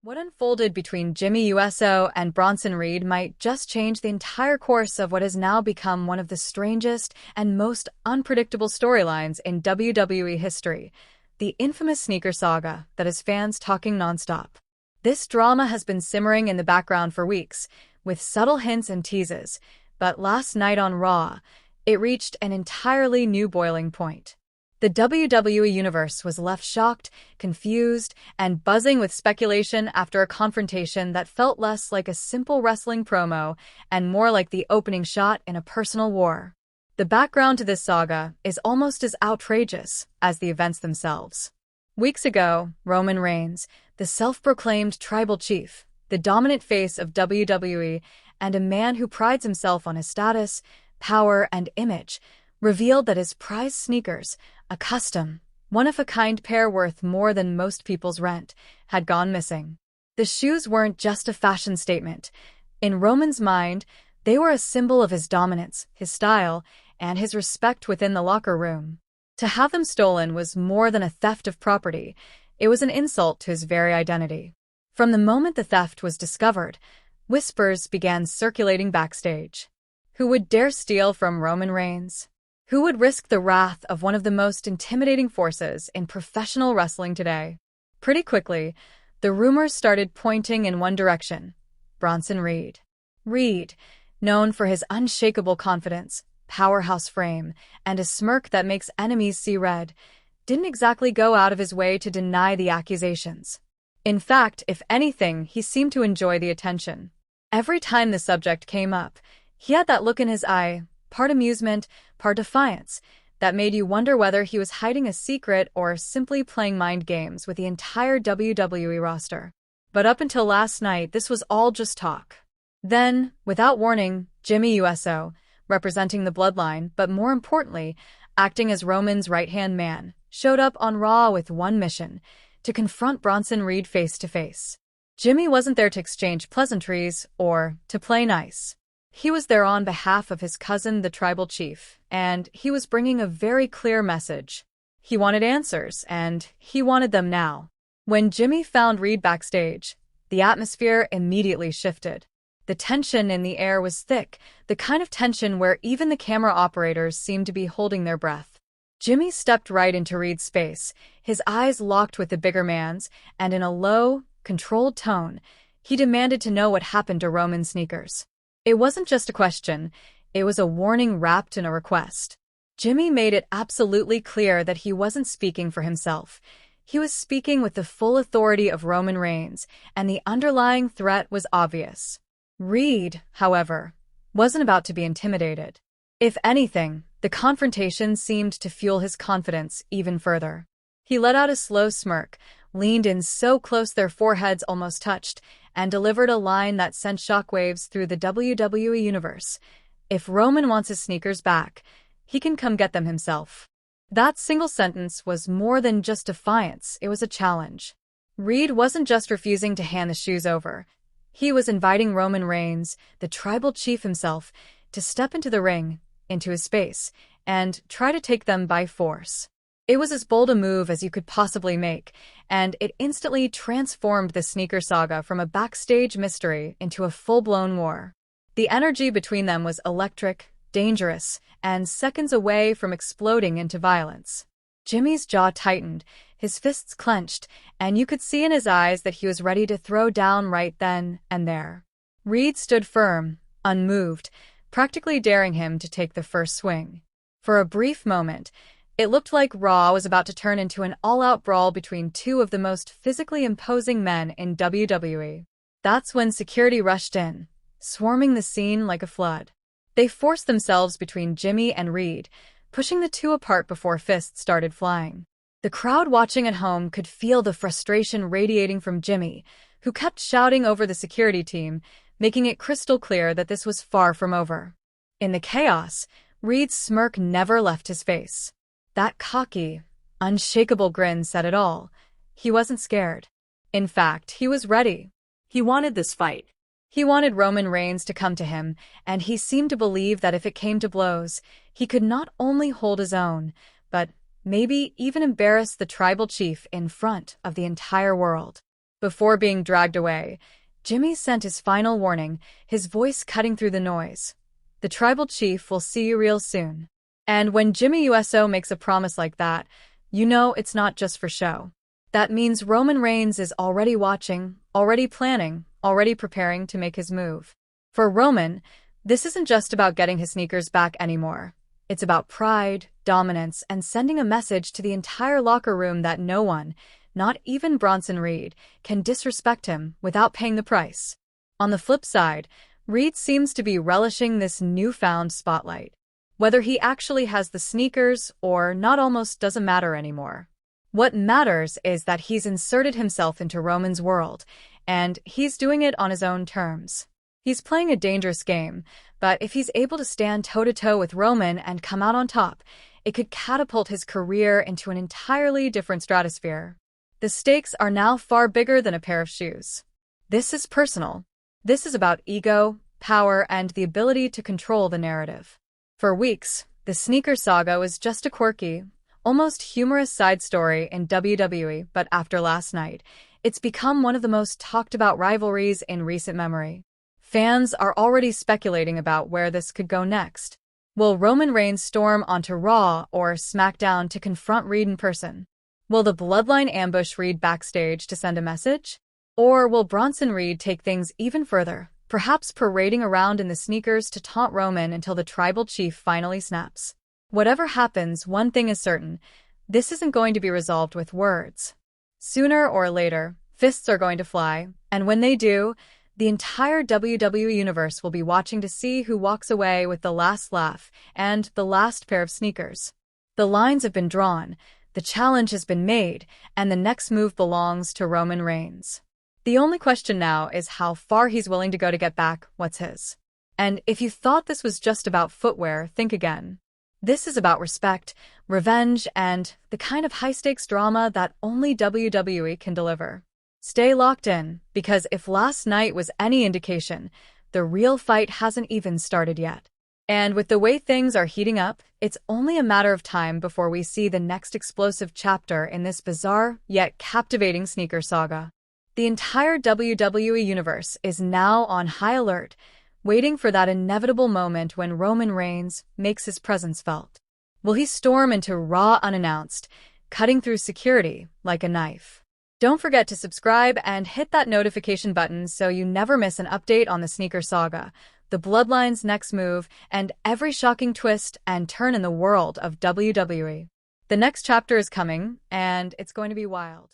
What unfolded between Jimmy Uso and Bronson Reed might just change the entire course of what has now become one of the strangest and most unpredictable storylines in WWE history, the infamous sneaker saga that has fans talking nonstop. This drama has been simmering in the background for weeks, with subtle hints and teases, but last night on Raw, it reached an entirely new boiling point. The WWE Universe was left shocked, confused, and buzzing with speculation after a confrontation that felt less like a simple wrestling promo and more like the opening shot in a personal war. The background to this saga is almost as outrageous as the events themselves. Weeks ago, Roman Reigns, the self-proclaimed tribal chief, the dominant face of WWE, and a man who prides himself on his status, power, and image, revealed that his prized sneakers, a custom, one-of-a-kind pair worth more than most people's rent, had gone missing. The shoes weren't just a fashion statement. In Roman's mind, they were a symbol of his dominance, his style, and his respect within the locker room. To have them stolen was more than a theft of property. It was an insult to his very identity. From the moment the theft was discovered, whispers began circulating backstage. Who would dare steal from Roman Reigns? Who would risk the wrath of one of the most intimidating forces in professional wrestling today? Pretty quickly, the rumors started pointing in one direction: Bronson Reed. Reed, known for his unshakable confidence, powerhouse frame, and a smirk that makes enemies see red, didn't exactly go out of his way to deny the accusations. In fact, if anything, he seemed to enjoy the attention. Every time the subject came up, he had that look in his eye, part amusement, part defiance, that made you wonder whether he was hiding a secret or simply playing mind games with the entire WWE roster. But up until last night, this was all just talk. Then, without warning, Jimmy Uso, representing the bloodline, but more importantly, acting as Roman's right-hand man, showed up on Raw with one mission: to confront Bronson Reed face-to-face. Jimmy wasn't there to exchange pleasantries or to play nice. He was there on behalf of his cousin, the tribal chief, and he was bringing a very clear message. He wanted answers, and he wanted them now. When Jimmy found Reed backstage, the atmosphere immediately shifted. The tension in the air was thick, the kind of tension where even the camera operators seemed to be holding their breath. Jimmy stepped right into Reed's space, his eyes locked with the bigger man's, and in a low, controlled tone, he demanded to know what happened to Roman's sneakers. It wasn't just a question, it was a warning wrapped in a request. Jimmy made it absolutely clear that he wasn't speaking for himself. He was speaking with the full authority of Roman Reigns, and the underlying threat was obvious. Reed, however, wasn't about to be intimidated. If anything, the confrontation seemed to fuel his confidence even further. He let out a slow smirk, leaned in so close their foreheads almost touched, and delivered a line that sent shockwaves through the WWE Universe. If Roman wants his sneakers back, he can come get them himself. That single sentence was more than just defiance, it was a challenge. Reed wasn't just refusing to hand the shoes over. He was inviting Roman Reigns, the tribal chief himself, to step into the ring, into his space, and try to take them by force. It was as bold a move as you could possibly make, and it instantly transformed the sneaker saga from a backstage mystery into a full-blown war. The energy between them was electric, dangerous, and seconds away from exploding into violence. Jimmy's jaw tightened, his fists clenched, and you could see in his eyes that he was ready to throw down right then and there. Reed stood firm, unmoved, practically daring him to take the first swing. For a brief moment, it looked like Raw was about to turn into an all-out brawl between two of the most physically imposing men in WWE. That's when security rushed in, swarming the scene like a flood. They forced themselves between Jimmy and Reed, pushing the two apart before fists started flying. The crowd watching at home could feel the frustration radiating from Jimmy, who kept shouting over the security team, making it crystal clear that this was far from over. In the chaos, Reed's smirk never left his face. That cocky, unshakable grin said it all. He wasn't scared. In fact, he was ready. He wanted this fight. He wanted Roman Reigns to come to him, and he seemed to believe that if it came to blows, he could not only hold his own, but maybe even embarrass the tribal chief in front of the entire world. Before being dragged away, Jimmy sent his final warning, his voice cutting through the noise. The tribal chief will see you real soon. And when Jimmy USO makes a promise like that, you know it's not just for show. That means Roman Reigns is already watching, already planning, already preparing to make his move. For Roman, this isn't just about getting his sneakers back anymore. It's about pride, dominance, and sending a message to the entire locker room that no one, not even Bronson Reed, can disrespect him without paying the price. On the flip side, Reed seems to be relishing this newfound spotlight. Whether he actually has the sneakers or not almost doesn't matter anymore. What matters is that he's inserted himself into Roman's world, and he's doing it on his own terms. He's playing a dangerous game, but if he's able to stand toe-to-toe with Roman and come out on top, it could catapult his career into an entirely different stratosphere. The stakes are now far bigger than a pair of shoes. This is personal. This is about ego, power, and the ability to control the narrative. For weeks, the sneaker saga was just a quirky, almost humorous side story in WWE, but after last night, it's become one of the most talked about rivalries in recent memory. Fans are already speculating about where this could go next. Will Roman Reigns storm onto Raw or SmackDown to confront Reed in person? Will the Bloodline ambush Reed backstage to send a message? Or will Bronson Reed take things even further, perhaps parading around in the sneakers to taunt Roman until the tribal chief finally snaps? Whatever happens, one thing is certain. This isn't going to be resolved with words. Sooner or later, fists are going to fly, and when they do, the entire WWE Universe will be watching to see who walks away with the last laugh and the last pair of sneakers. The lines have been drawn, the challenge has been made, and the next move belongs to Roman Reigns. The only question now is how far he's willing to go to get back what's his. And if you thought this was just about footwear, think again. This is about respect, revenge, and the kind of high-stakes drama that only WWE can deliver. Stay locked in, because if last night was any indication, the real fight hasn't even started yet. And with the way things are heating up, it's only a matter of time before we see the next explosive chapter in this bizarre, yet captivating sneaker saga. The entire WWE Universe is now on high alert, waiting for that inevitable moment when Roman Reigns makes his presence felt. Will he storm into Raw unannounced, cutting through security like a knife? Don't forget to subscribe and hit that notification button so you never miss an update on the sneaker saga, the Bloodline's next move, and every shocking twist and turn in the world of WWE. The next chapter is coming, and it's going to be wild.